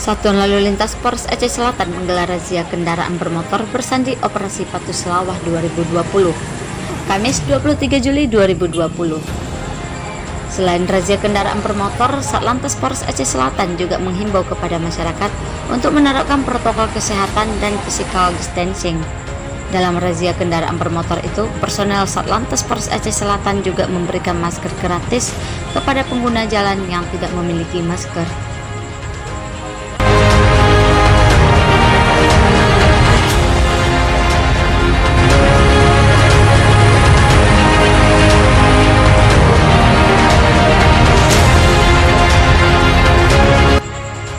Satuan Lalu Lintas Polres Aceh Selatan menggelar razia kendaraan bermotor bersandi Operasi Patuh Selawah 2020, Kamis 23 Juli 2020. Selain razia kendaraan bermotor, Satlantas Polres Aceh Selatan juga menghimbau kepada masyarakat untuk menerapkan protokol kesehatan dan physical distancing. Dalam razia kendaraan bermotor itu, personel Satlantas Polres Aceh Selatan juga memberikan masker gratis kepada pengguna jalan yang tidak memiliki masker.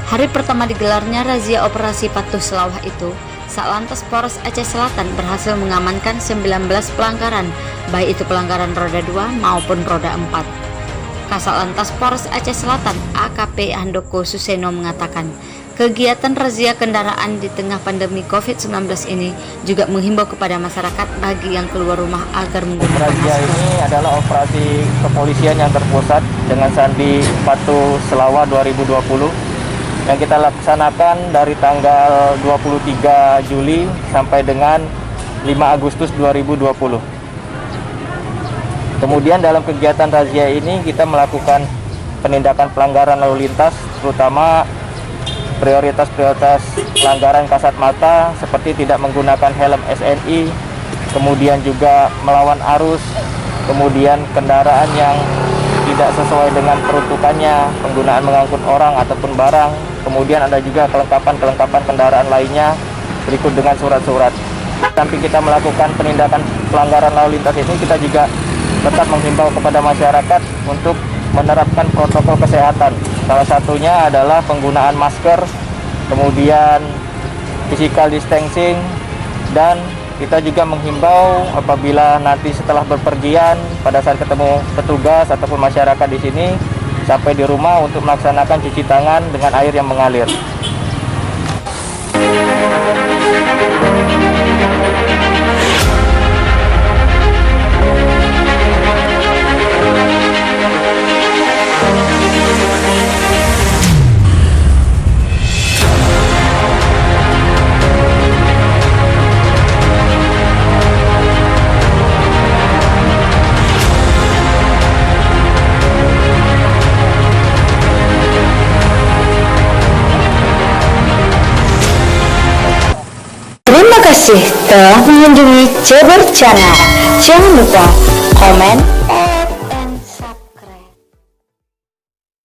Hari pertama digelarnya razia Operasi Patuh Selawah itu, Satlantas Polres Aceh Selatan berhasil mengamankan 19 pelanggaran, baik itu pelanggaran roda 2 maupun roda 4. Kasatlantas Polres Aceh Selatan AKP Handoko Suseno mengatakan, kegiatan razia kendaraan di tengah pandemi COVID-19 ini juga menghimbau kepada masyarakat bagi yang keluar rumah agar menggunakan masker. Razia ini adalah operasi kepolisian yang terpusat dengan sandi Patuh Selawah 2020 yang kita laksanakan dari tanggal 23 Juli sampai dengan 5 Agustus 2020. Kemudian dalam kegiatan razia ini kita melakukan penindakan pelanggaran lalu lintas, terutama prioritas pelanggaran kasat mata seperti tidak menggunakan helm SNI, kemudian juga melawan arus, kemudian kendaraan yang tidak sesuai dengan peruntukannya, penggunaan mengangkut orang ataupun barang, kemudian ada juga kelengkapan kendaraan lainnya berikut dengan surat-surat. Samping kita melakukan penindakan pelanggaran lalu lintas ini, kita juga tetap menghimbau kepada masyarakat untuk menerapkan protokol kesehatan. Salah satunya adalah penggunaan masker, kemudian physical distancing, dan kita juga menghimbau apabila nanti setelah berpergian pada saat ketemu petugas ataupun masyarakat di sini sampai di rumah untuk melaksanakan cuci tangan dengan air yang mengalir. Terima kasih telah mengunjungi Ceber Channel. Jangan lupa komen,